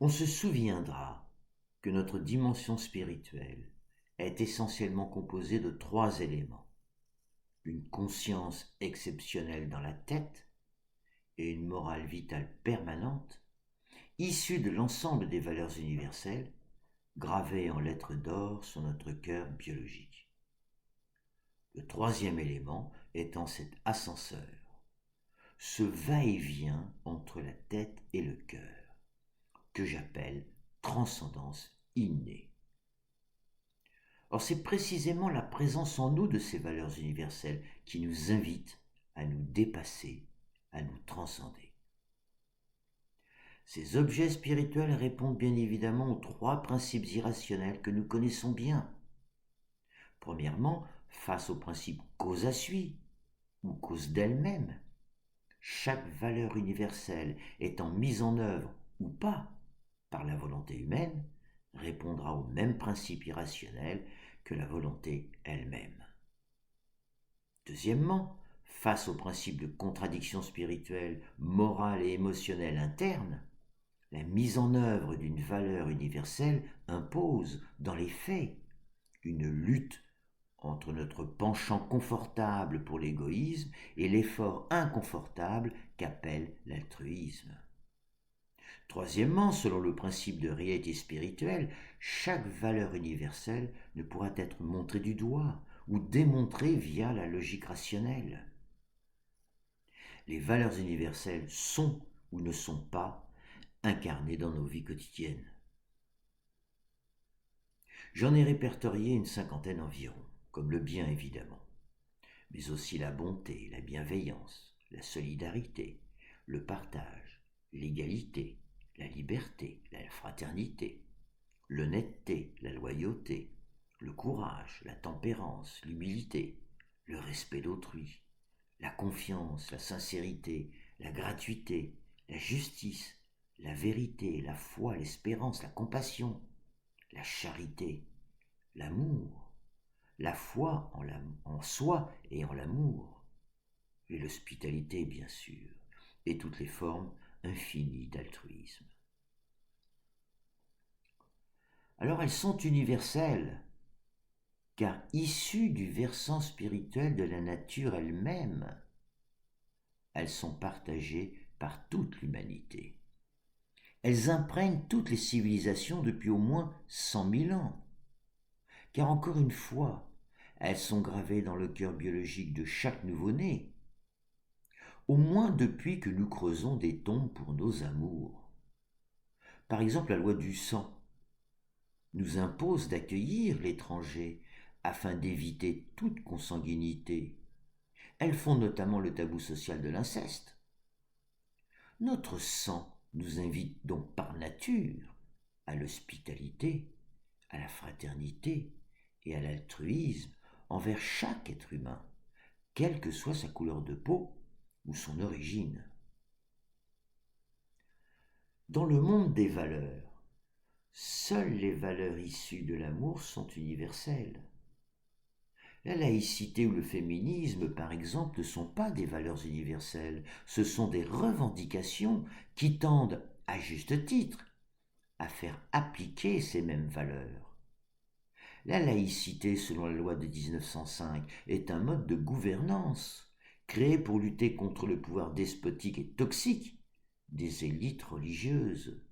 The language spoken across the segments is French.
On se souviendra que notre dimension spirituelle est essentiellement composée de trois éléments: une conscience exceptionnelle dans la tête et une morale vitale permanente, issue de l'ensemble des valeurs universelles, gravées en lettres d'or sur notre cœur biologique. Le troisième élément étant cet ascenseur, ce va-et-vient entre la tête et le cœur, que j'appelle transcendance innée. Or, c'est précisément la présence en nous de ces valeurs universelles qui nous invite à nous dépasser, à nous transcender. Ces objets spirituels répondent bien évidemment aux trois principes irrationnels que nous connaissons bien. Premièrement, face au principe cause à suit, ou cause d'elle-même, chaque valeur universelle étant mise en œuvre ou pas par la volonté humaine, répondra au même principe irrationnel que la volonté elle-même. Deuxièmement, face au principe de contradiction spirituelle, morale et émotionnelle interne, la mise en œuvre d'une valeur universelle impose, dans les faits, une lutte entre notre penchant confortable pour l'égoïsme et l'effort inconfortable qu'appelle l'altruisme. Troisièmement, selon le principe de réalité spirituelle, chaque valeur universelle ne pourra être montrée du doigt ou démontrée via la logique rationnelle. Les valeurs universelles sont ou ne sont pas incarnées dans nos vies quotidiennes. J'en ai répertorié une cinquantaine environ, comme le bien évidemment, mais aussi la bonté, la bienveillance, la solidarité, le partage, l'égalité, la liberté, la fraternité, l'honnêteté, la loyauté, le courage, la tempérance, l'humilité, le respect d'autrui, la confiance, la sincérité, la gratuité, la justice, la vérité, la foi, l'espérance, la compassion, la charité, l'amour, la foi en soi et en l'amour, et l'hospitalité bien sûr, et toutes les formes infinies d'altruisme. Alors elles sont universelles, car issues du versant spirituel de la nature elle-même, elles sont partagées par toute l'humanité. Elles imprègnent toutes les civilisations depuis au moins 100 000 ans, car encore une fois, elles sont gravées dans le cœur biologique de chaque nouveau-né, au moins depuis que nous creusons des tombes pour nos amours. Par exemple, la loi du sang nous impose d'accueillir l'étranger afin d'éviter toute consanguinité. Elle fonde notamment le tabou social de l'inceste. Notre sang nous invite donc par nature à l'hospitalité, à la fraternité et à l'altruisme envers chaque être humain, quelle que soit sa couleur de peau ou son origine. Dans le monde des valeurs, seules les valeurs issues de l'amour sont universelles. La laïcité ou le féminisme, par exemple, ne sont pas des valeurs universelles, ce sont des revendications qui tendent, à juste titre, à faire appliquer ces mêmes valeurs. La laïcité, selon la loi de 1905, est un mode de gouvernance créé pour lutter contre le pouvoir despotique et toxique des élites religieuses.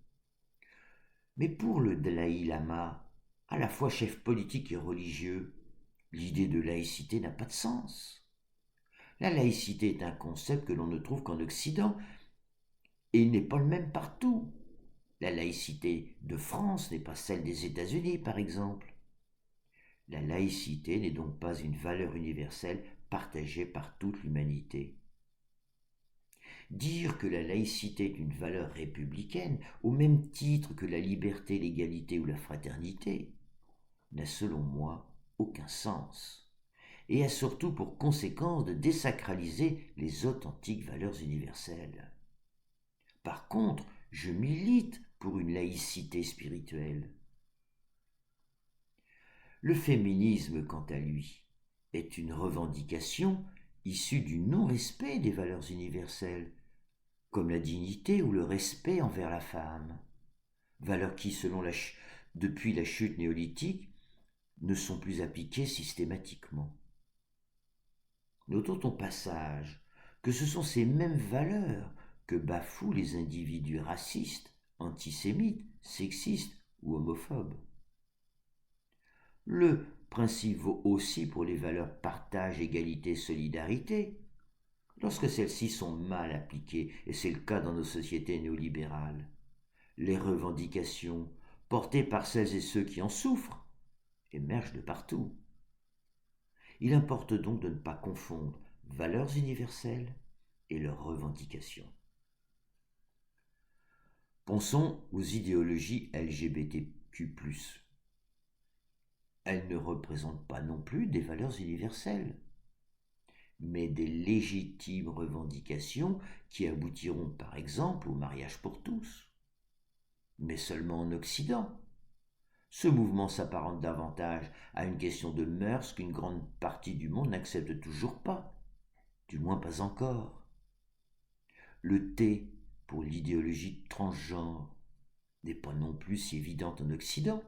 Mais pour le Dalai Lama, à la fois chef politique et religieux, l'idée de laïcité n'a pas de sens. La laïcité est un concept que l'on ne trouve qu'en Occident et il n'est pas le même partout. La laïcité de France n'est pas celle des États-Unis, par exemple. La laïcité n'est donc pas une valeur universelle partagée par toute l'humanité. Dire que la laïcité est une valeur républicaine, au même titre que la liberté, l'égalité ou la fraternité, n'a selon moi aucun sens, et a surtout pour conséquence de désacraliser les authentiques valeurs universelles. Par contre, je milite pour une laïcité spirituelle. Le féminisme, quant à lui, est une revendication issue du non-respect des valeurs universelles, comme la dignité ou le respect envers la femme. valeurs qui, depuis la chute néolithique, ne sont plus appliquées systématiquement. Notons au passage que ce sont ces mêmes valeurs que bafouent les individus racistes, antisémites, sexistes ou homophobes. Le principe vaut aussi pour les valeurs partage, égalité, solidarité, lorsque celles-ci sont mal appliquées, et c'est le cas dans nos sociétés néolibérales. Les revendications, portées par celles et ceux qui en souffrent, émergent de partout. Il importe donc de ne pas confondre valeurs universelles et leurs revendications. Pensons aux idéologies LGBTQ+. Elles ne représentent pas non plus des valeurs universelles, mais des légitimes revendications qui aboutiront par exemple au mariage pour tous. Mais seulement en Occident. Ce mouvement s'apparente davantage à une question de mœurs qu'une grande partie du monde n'accepte toujours pas, du moins pas encore. Le T pour l'idéologie transgenre n'est pas non plus si évidente en Occident.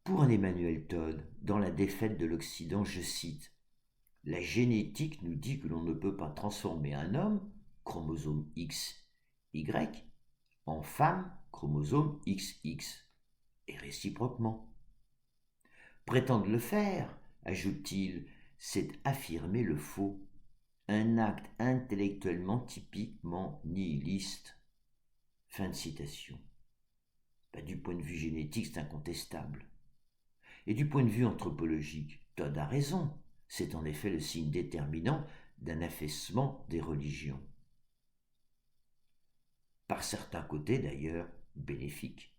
Pour un Emmanuel Todd, dans La défaite de l'Occident, je cite, « La génétique nous dit que l'on ne peut pas transformer un homme, chromosome XY, en femme, chromosome XX, et réciproquement. Prétendre le faire, ajoute-t-il, c'est affirmer le faux, un acte intellectuellement typiquement nihiliste. » Fin de citation. Du point de vue génétique, c'est incontestable. Et du point de vue anthropologique, Todd a raison. C'est en effet le signe déterminant d'un affaissement des religions. Par certains côtés d'ailleurs bénéfique.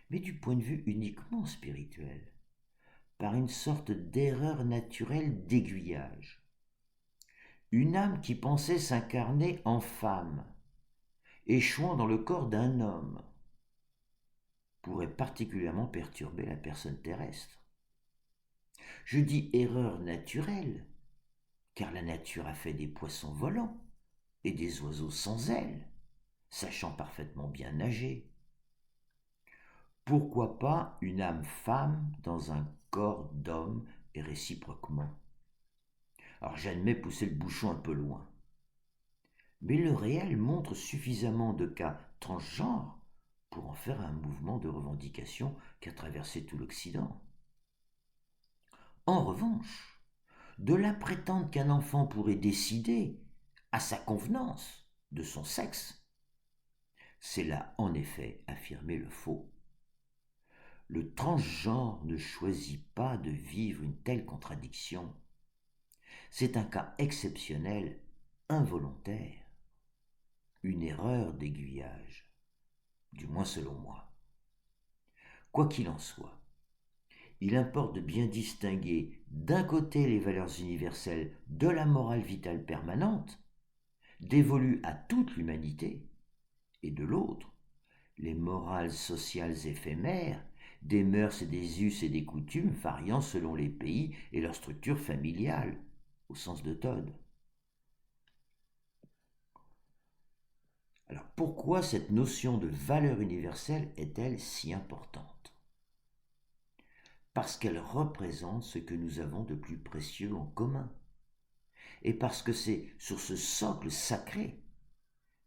Mais du point de vue uniquement spirituel, par une sorte d'erreur naturelle d'aiguillage. Une âme qui pensait s'incarner en femme, échouant dans le corps d'un homme, pourrait particulièrement perturber la personne terrestre. Je dis erreur naturelle, car la nature a fait des poissons volants et des oiseaux sans ailes, sachant parfaitement bien nager. Pourquoi pas une âme femme dans un corps d'homme et réciproquement? Alors j'admets pousser le bouchon un peu loin. Mais le réel montre suffisamment de cas transgenres pour en faire un mouvement de revendication qui a traversé tout l'Occident. En revanche, de là prétendre qu'un enfant pourrait décider, à sa convenance, de son sexe, c'est là en effet affirmer le faux. Le transgenre ne choisit pas de vivre une telle contradiction. C'est un cas exceptionnel, involontaire, une erreur d'aiguillage, du moins selon moi. Quoi qu'il en soit, il importe de bien distinguer d'un côté les valeurs universelles de la morale vitale permanente, dévolue à toute l'humanité, et de l'autre, les morales sociales éphémères, des mœurs et des us et des coutumes variant selon les pays et leur structure familiale, au sens de Todd. Alors pourquoi cette notion de valeur universelle est-elle si importante? Parce qu'elle représente ce que nous avons de plus précieux en commun, et parce que c'est sur ce socle sacré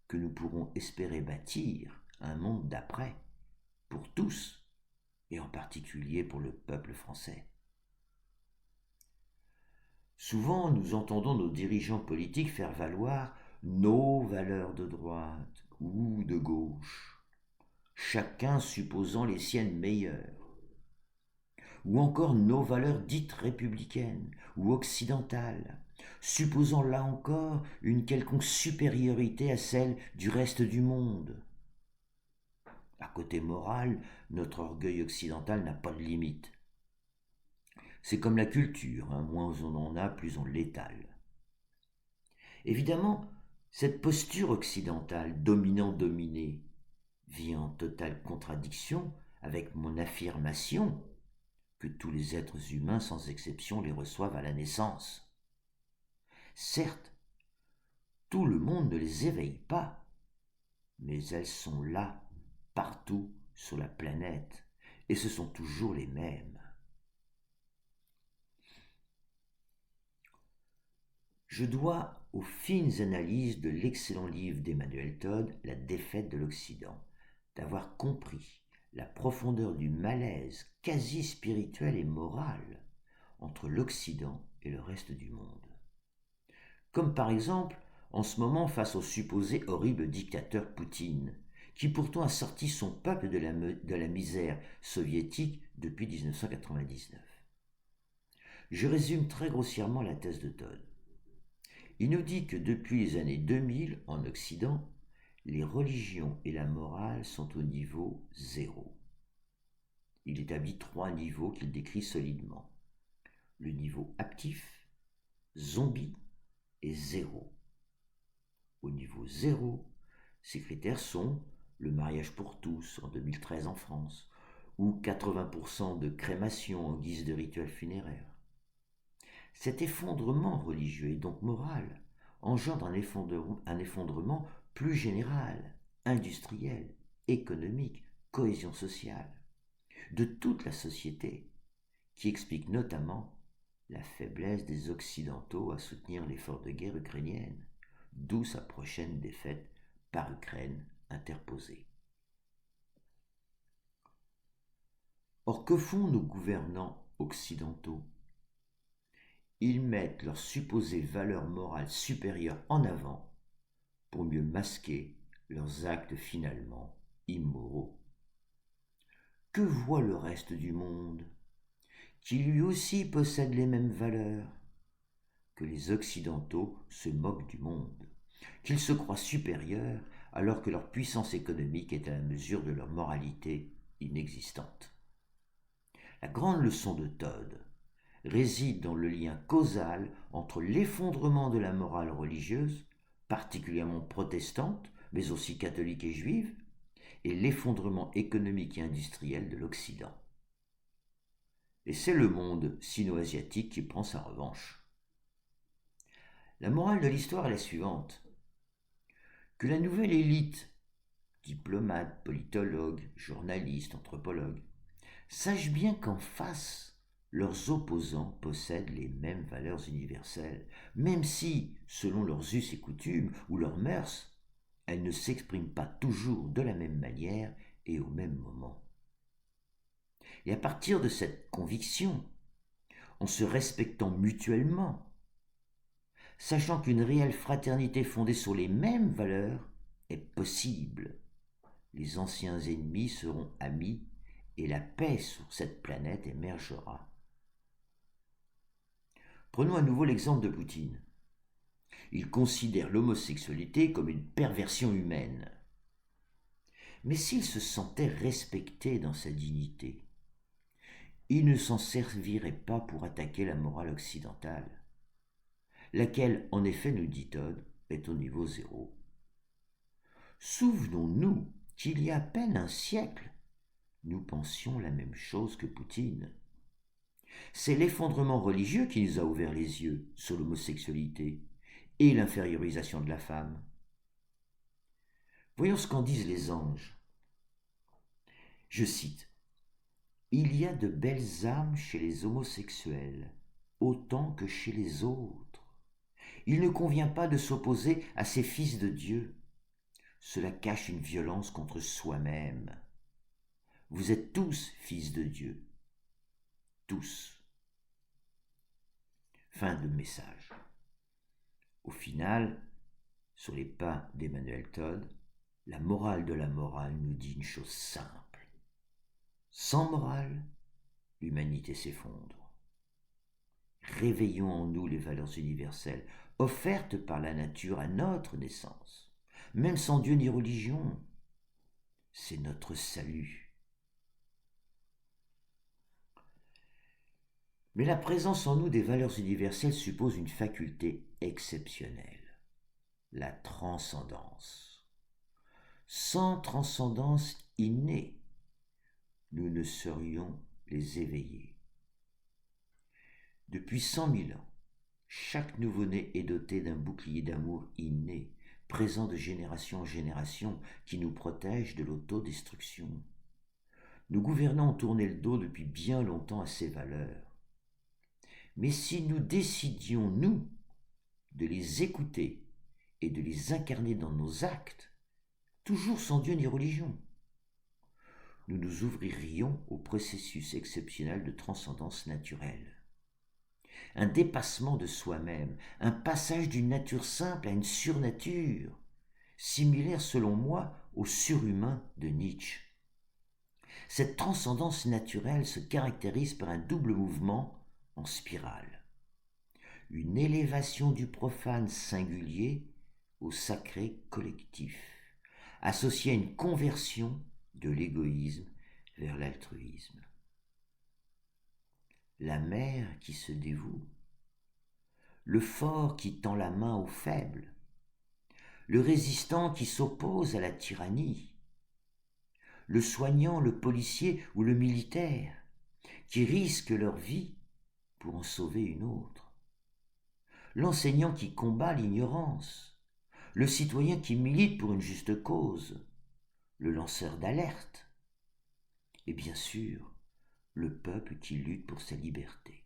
que nous pourrons espérer bâtir un monde d'après, pour tous, et en particulier pour le peuple français. Souvent, nous entendons nos dirigeants politiques faire valoir nos valeurs de droite ou de gauche, chacun supposant les siennes meilleures, ou encore nos valeurs dites républicaines ou occidentales, supposant là encore une quelconque supériorité à celle du reste du monde. À côté moral, notre orgueil occidental n'a pas de limite. C'est comme la culture, moins on en a, plus on l'étale. Évidemment, cette posture occidentale, dominant-dominé, vit en totale contradiction avec mon affirmation que tous les êtres humains, sans exception, les reçoivent à la naissance. Certes, tout le monde ne les éveille pas, mais elles sont là, partout sur la planète, et ce sont toujours les mêmes. Je dois aux fines analyses de l'excellent livre d'Emmanuel Todd, La défaite de l'Occident, d'avoir compris la profondeur du malaise quasi spirituel et moral entre l'Occident et le reste du monde. Comme par exemple en ce moment face au supposé horrible dictateur Poutine, qui pourtant a sorti son peuple de la misère soviétique depuis 1999. Je résume très grossièrement la thèse de Todd. Il nous dit que depuis les années 2000, en Occident, les religions et la morale sont au niveau zéro. Il établit 3 niveaux qu'il décrit solidement. Le niveau actif, zombie et zéro. Au niveau zéro, ces critères sont le mariage pour tous en 2013 en France, ou 80% de crémation en guise de rituel funéraire. Cet effondrement religieux et donc moral engendre un effondrement plus général, industriel, économique, cohésion sociale, de toute la société, qui explique notamment la faiblesse des Occidentaux à soutenir l'effort de guerre ukrainienne, d'où sa prochaine défaite par Ukraine interposée. Or, que font nos gouvernants occidentaux ? Ils mettent leurs supposées valeurs morales supérieures en avant pour mieux masquer leurs actes finalement immoraux. Que voit le reste du monde, qui lui aussi possède les mêmes valeurs? Que les Occidentaux se moquent du monde, qu'ils se croient supérieurs alors que leur puissance économique est à la mesure de leur moralité inexistante. La grande leçon de Todd réside dans le lien causal entre l'effondrement de la morale religieuse, particulièrement protestante, mais aussi catholique et juive, et l'effondrement économique et industriel de l'Occident. Et c'est le monde sino-asiatique qui prend sa revanche. La morale de l'histoire est la suivante. Que la nouvelle élite, diplomates, politologues, journalistes, anthropologues, sache bien qu'en face, leurs opposants possèdent les mêmes valeurs universelles, même si, selon leurs us et coutumes ou leurs mœurs, elles ne s'expriment pas toujours de la même manière et au même moment. Et à partir de cette conviction, en se respectant mutuellement, sachant qu'une réelle fraternité fondée sur les mêmes valeurs est possible, les anciens ennemis seront amis et la paix sur cette planète émergera. Prenons à nouveau l'exemple de Poutine. Il considère l'homosexualité comme une perversion humaine. Mais s'il se sentait respecté dans sa dignité, il ne s'en servirait pas pour attaquer la morale occidentale, laquelle, en effet, nous dit Todd, est au niveau zéro. Souvenons-nous qu'il y a à peine un siècle, nous pensions la même chose que Poutine. C'est l'effondrement religieux qui nous a ouvert les yeux sur l'homosexualité et l'infériorisation de la femme. Voyons ce qu'en disent les anges. Je cite. « Il y a de belles âmes chez les homosexuels, autant que chez les autres. Il ne convient pas de s'opposer à ces fils de Dieu. Cela cache une violence contre soi-même. Vous êtes tous fils de Dieu. Tous. » Fin de message. Au final, sur les pas d'Emmanuel Todd, la morale de la morale nous dit une chose simple. Sans morale, l'humanité s'effondre. Réveillons en nous les valeurs universelles offertes par la nature à notre naissance, même sans Dieu ni religion. C'est notre salut. Mais la présence en nous des valeurs universelles suppose une faculté exceptionnelle, la transcendance. Sans transcendance innée, nous ne serions les éveillés. Depuis 100 000 ans, chaque nouveau-né est doté d'un bouclier d'amour inné, présent de génération en génération, qui nous protège de l'autodestruction. Nos gouvernants ont tourné le dos depuis bien longtemps à ces valeurs. Mais si nous décidions, nous, de les écouter et de les incarner dans nos actes, toujours sans Dieu ni religion, nous nous ouvririons au processus exceptionnel de transcendance naturelle. Un dépassement de soi-même, un passage d'une nature simple à une surnature, similaire selon moi au surhumain de Nietzsche. Cette transcendance naturelle se caractérise par un double mouvement en spirale. Une élévation du profane singulier au sacré collectif, associée à une conversion de l'égoïsme vers l'altruisme. La mère qui se dévoue, le fort qui tend la main aux faibles, le résistant qui s'oppose à la tyrannie, le soignant, le policier ou le militaire qui risquent leur vie pour en sauver une autre, l'enseignant qui combat l'ignorance, le citoyen qui milite pour une juste cause, le lanceur d'alerte, et bien sûr, le peuple qui lutte pour sa liberté.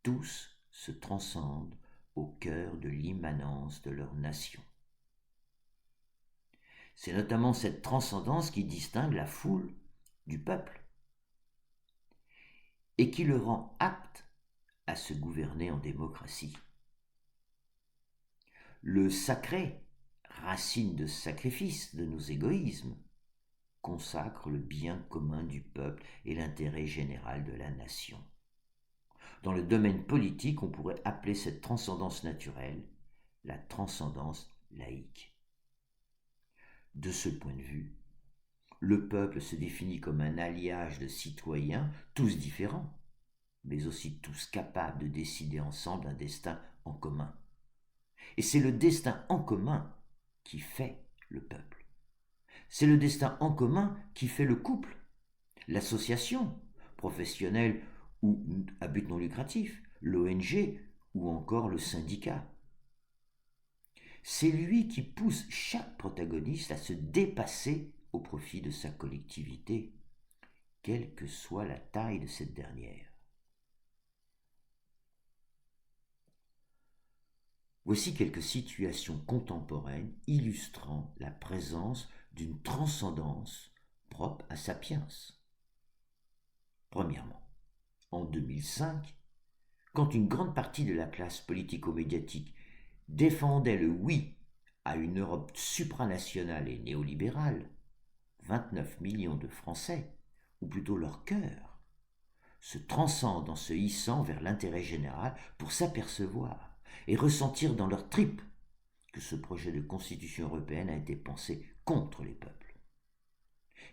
Tous se transcendent au cœur de l'immanence de leur nation. C'est notamment cette transcendance qui distingue la foule du peuple et qui le rend apte à se gouverner en démocratie. Le sacré, racine de sacrifice de nos égoïsmes, consacre le bien commun du peuple et l'intérêt général de la nation. Dans le domaine politique, on pourrait appeler cette transcendance naturelle la transcendance laïque. De ce point de vue, le peuple se définit comme un alliage de citoyens, tous différents, mais aussi tous capables de décider ensemble un destin en commun. Et c'est le destin en commun qui fait le peuple. C'est le destin en commun qui fait le couple, l'association professionnelle ou à but non lucratif, l'ONG ou encore le syndicat. C'est lui qui pousse chaque protagoniste à se dépasser au profit de sa collectivité, quelle que soit la taille de cette dernière. Voici quelques situations contemporaines illustrant la présence d'une transcendance propre à Sapiens. Premièrement, en 2005, quand une grande partie de la classe politico-médiatique défendait le oui à une Europe supranationale et néolibérale, 29 millions de Français, ou plutôt leur cœur, se transcendent en se hissant vers l'intérêt général pour s'apercevoir et ressentir dans leurs tripes que ce projet de constitution européenne a été pensé contre les peuples.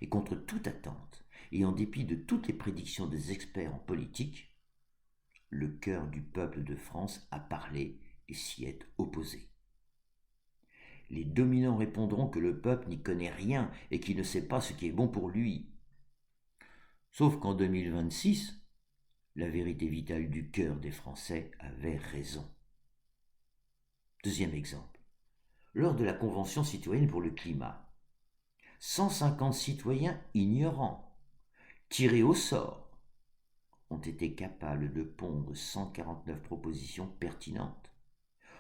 Et contre toute attente, et en dépit de toutes les prédictions des experts en politique, le cœur du peuple de France a parlé et s'y est opposé. Les dominants répondront que le peuple n'y connaît rien et qu'il ne sait pas ce qui est bon pour lui. Sauf qu'en 2026, la vérité vitale du cœur des Français avait raison. Deuxième exemple. Lors de la Convention citoyenne pour le climat, 150 citoyens ignorants, tirés au sort, ont été capables de pondre 149 propositions pertinentes,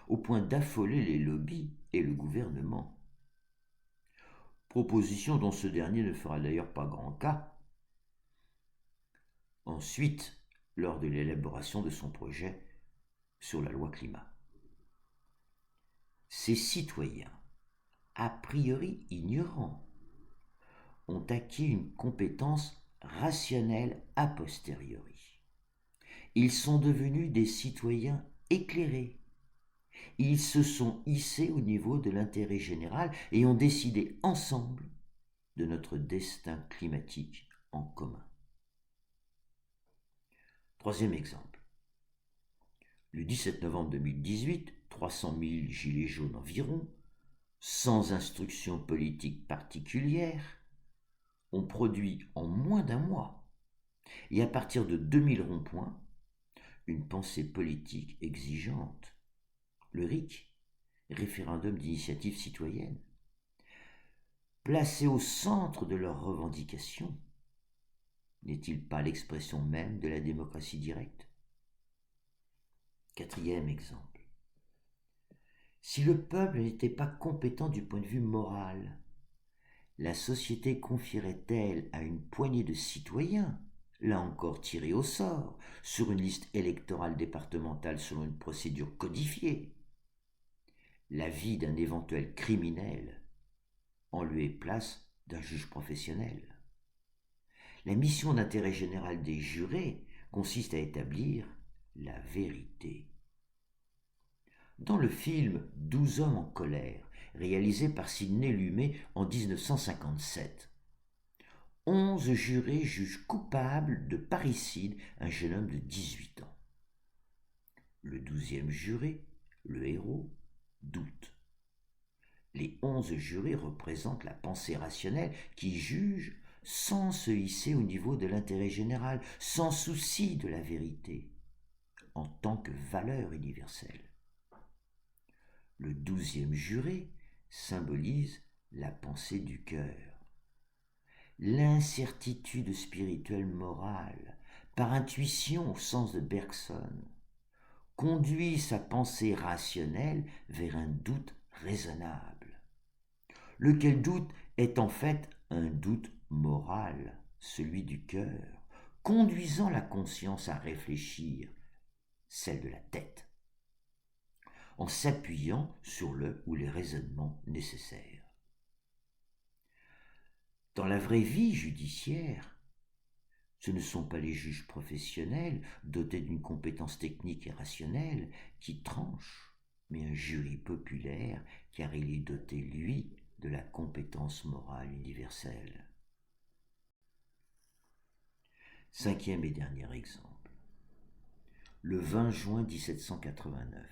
au point d'affoler les lobbies et le gouvernement. Proposition dont ce dernier ne fera d'ailleurs pas grand cas. Ensuite, lors de l'élaboration de son projet sur la loi climat. Ces citoyens, a priori ignorants, ont acquis une compétence rationnelle a posteriori. Ils sont devenus des citoyens éclairés. Ils se sont hissés au niveau de l'intérêt général et ont décidé ensemble de notre destin climatique en commun. Troisième exemple. Le 17 novembre 2018, 300 000 gilets jaunes environ, sans instruction politique particulière, ont produit en moins d'un mois, et à partir de 2000 ronds-points, une pensée politique exigeante. Le RIC, référendums d'initiative citoyenne, placés au centre de leurs revendications, n'est-il pas l'expression même de la démocratie directe? Quatrième exemple. Si le peuple n'était pas compétent du point de vue moral, la société confierait-elle à une poignée de citoyens, là encore tirés au sort, sur une liste électorale départementale selon une procédure codifiée, la vie d'un éventuel criminel en lieu et place d'un juge professionnel? La mission d'intérêt général des jurés consiste à établir la vérité. Dans le film 12 hommes en colère, réalisé par Sidney Lumet en 1957, 11 jurés jugent coupable de parricide un jeune homme de 18 ans. Le 12e juré, le héros, doute. Les 11 jurés représentent la pensée rationnelle qui juge sans se hisser au niveau de l'intérêt général, sans souci de la vérité, en tant que valeur universelle. Le 12e juré symbolise la pensée du cœur. L'incertitude spirituelle morale, par intuition au sens de Bergson, conduit sa pensée rationnelle vers un doute raisonnable, lequel doute est en fait un doute moral, celui du cœur, conduisant la conscience à réfléchir, celle de la tête, en s'appuyant sur le ou les raisonnements nécessaires. Dans la vraie vie judiciaire, ce ne sont pas les juges professionnels dotés d'une compétence technique et rationnelle qui tranchent, mais un jury populaire car il est doté, lui, de la compétence morale universelle. Cinquième et dernier exemple. Le 20 juin 1789,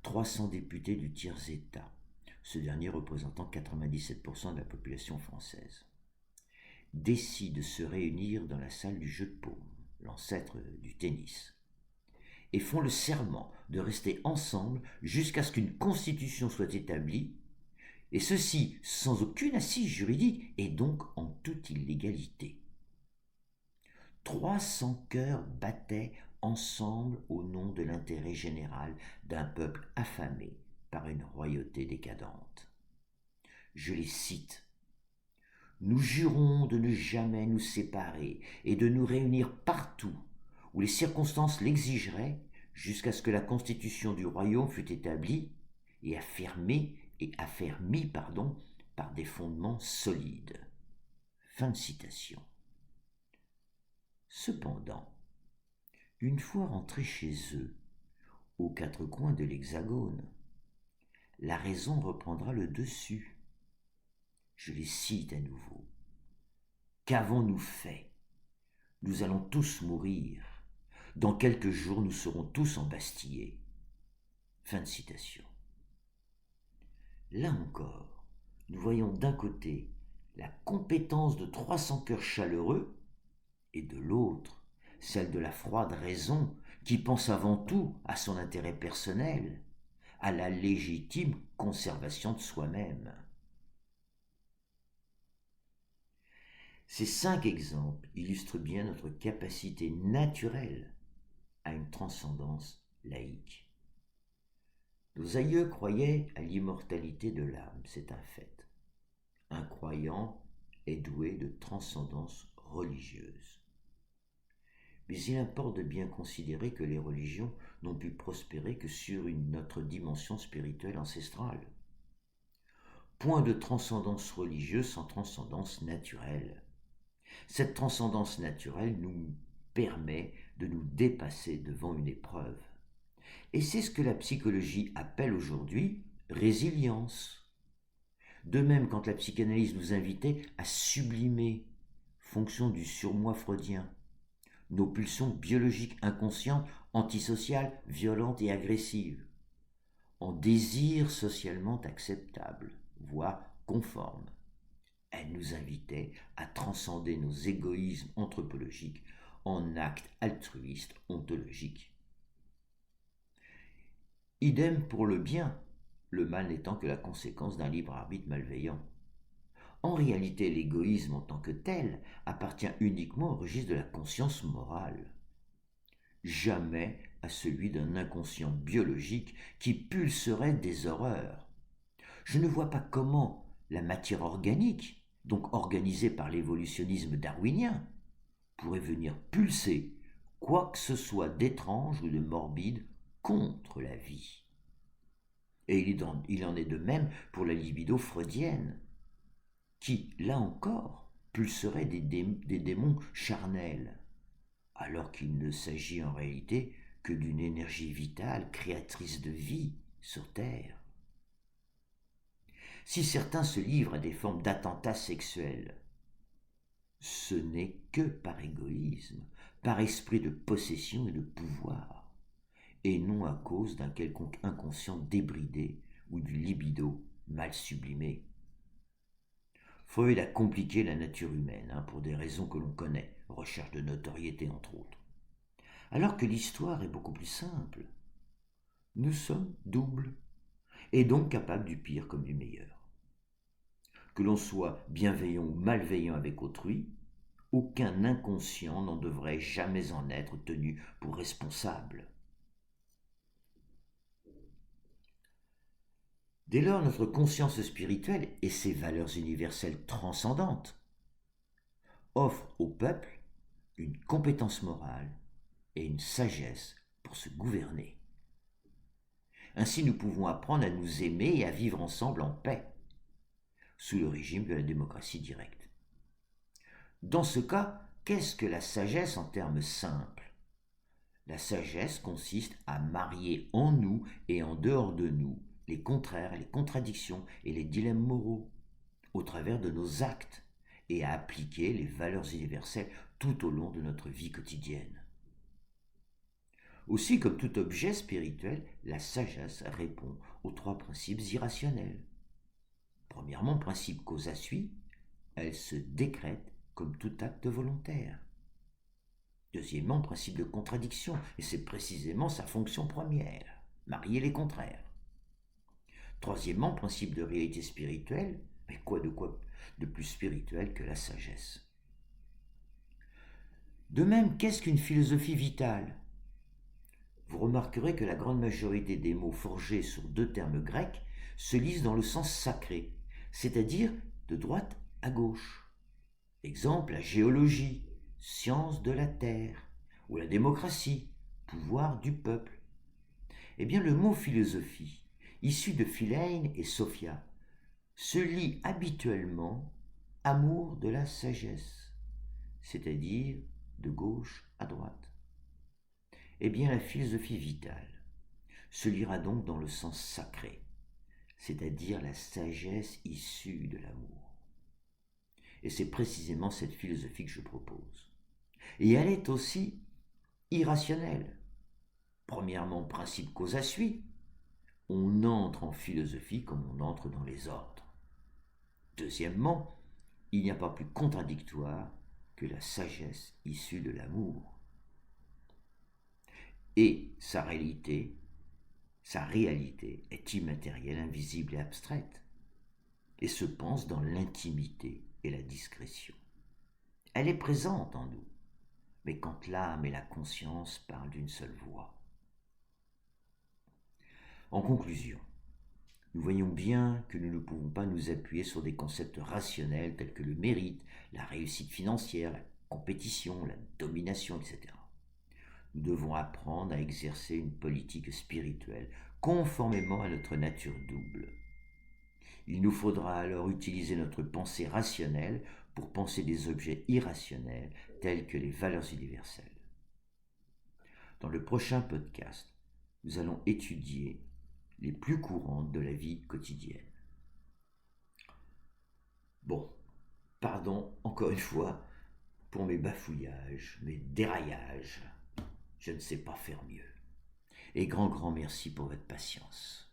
300 députés du tiers-État, ce dernier représentant 97% de la population française, décident de se réunir dans la salle du jeu de paume, l'ancêtre du tennis, et font le serment de rester ensemble jusqu'à ce qu'une constitution soit établie, et ceci sans aucune assise juridique et donc en toute illégalité. 300 cœurs battaient ensemble au nom de l'intérêt général d'un peuple affamé par une royauté décadente. Je les cite. Nous jurons de ne jamais nous séparer et de nous réunir partout où les circonstances l'exigeraient jusqu'à ce que la constitution du royaume fût établie et affermie par des fondements solides. Fin de citation. Cependant, une fois rentrés chez eux, aux quatre coins de l'Hexagone, la raison reprendra le dessus. Je les cite à nouveau. Qu'avons-nous fait? Nous allons tous mourir. Dans quelques jours, nous serons tous embastillés. Fin de citation. Là encore, nous voyons d'un côté la compétence de 300 cœurs chaleureux et de l'autre, celle de la froide raison qui pense avant tout à son intérêt personnel, à la légitime conservation de soi-même. Ces 5 exemples illustrent bien notre capacité naturelle à une transcendance laïque. Nos aïeux croyaient à l'immortalité de l'âme, c'est un fait. Un croyant est doué de transcendance religieuse. Mais il importe de bien considérer que les religions n'ont pu prospérer que sur notre dimension spirituelle ancestrale. Point de transcendance religieuse sans transcendance naturelle. Cette transcendance naturelle nous permet de nous dépasser devant une épreuve. Et c'est ce que la psychologie appelle aujourd'hui résilience. De même, quand la psychanalyse nous invitait à sublimer, fonction du surmoi freudien, nos pulsions biologiques inconscientes, antisociales, violentes et agressives, en désirs socialement acceptables, voire conformes. Elle nous invitait à transcender nos égoïsmes anthropologiques en actes altruistes ontologiques. Idem pour le bien, le mal n'étant que la conséquence d'un libre arbitre malveillant. En réalité, l'égoïsme en tant que tel appartient uniquement au registre de la conscience morale, jamais à celui d'un inconscient biologique qui pulserait des horreurs. Je ne vois pas comment la matière organique, donc organisée par l'évolutionnisme darwinien, pourrait venir pulser quoi que ce soit d'étrange ou de morbide contre la vie. Et il en est de même pour la libido freudienne, qui, là encore, pulserait des démons charnels, alors qu'il ne s'agit en réalité que d'une énergie vitale créatrice de vie sur Terre. Si certains se livrent à des formes d'attentats sexuels, ce n'est que par égoïsme, par esprit de possession et de pouvoir, et non à cause d'un quelconque inconscient débridé ou du libido mal sublimé. Freud a compliqué la nature humaine, pour des raisons que l'on connaît, recherche de notoriété entre autres. Alors que l'histoire est beaucoup plus simple. Nous sommes doubles, et donc capables du pire comme du meilleur. Que l'on soit bienveillant ou malveillant avec autrui, aucun inconscient n'en devrait jamais en être tenu pour responsable. Dès lors, notre conscience spirituelle et ses valeurs universelles transcendantes offrent au peuple une compétence morale et une sagesse pour se gouverner. Ainsi, nous pouvons apprendre à nous aimer et à vivre ensemble en paix, sous le régime de la démocratie directe. Dans ce cas, qu'est-ce que la sagesse en termes simples ? La sagesse consiste à marier en nous et en dehors de nous les contraires, les contradictions et les dilemmes moraux, au travers de nos actes, et à appliquer les valeurs universelles tout au long de notre vie quotidienne. Aussi, comme tout objet spirituel, la sagesse répond aux trois principes irrationnels. Premièrement, principe cause à suit, elle se décrète comme tout acte volontaire. Deuxièmement, principe de contradiction, et c'est précisément sa fonction première, marier les contraires. Troisièmement, principe de réalité spirituelle, mais quoi de plus spirituel que la sagesse ? De même, qu'est-ce qu'une philosophie vitale ? Vous remarquerez que la grande majorité des mots forgés sur deux termes grecs se lisent dans le sens sacré, c'est-à-dire de droite à gauche. Exemple, la géologie, science de la terre, ou la démocratie, pouvoir du peuple. Eh bien, le mot philosophie, issu de Philein et Sophia, se lit habituellement amour de la sagesse, c'est-à-dire de gauche à droite. Eh bien, la philosophie vitale se lira donc dans le sens sacré, c'est-à-dire la sagesse issue de l'amour. Et c'est précisément cette philosophie que je propose. Et elle est aussi irrationnelle. Premièrement, principe cause à suit. On entre en philosophie comme on entre dans les ordres. Deuxièmement, il n'y a pas plus contradictoire que la sagesse issue de l'amour. Et sa réalité est immatérielle, invisible et abstraite, et se pense dans l'intimité et la discrétion. Elle est présente en nous, mais quand l'âme et la conscience parlent d'une seule voix. En conclusion, nous voyons bien que nous ne pouvons pas nous appuyer sur des concepts rationnels tels que le mérite, la réussite financière, la compétition, la domination, etc. Nous devons apprendre à exercer une politique spirituelle conformément à notre nature double. Il nous faudra alors utiliser notre pensée rationnelle pour penser des objets irrationnels tels que les valeurs universelles. Dans le prochain podcast, nous allons étudier les plus courantes de la vie quotidienne. Bon, pardon encore une fois pour mes bafouillages, mes déraillages. Je ne sais pas faire mieux. Et grand merci pour votre patience.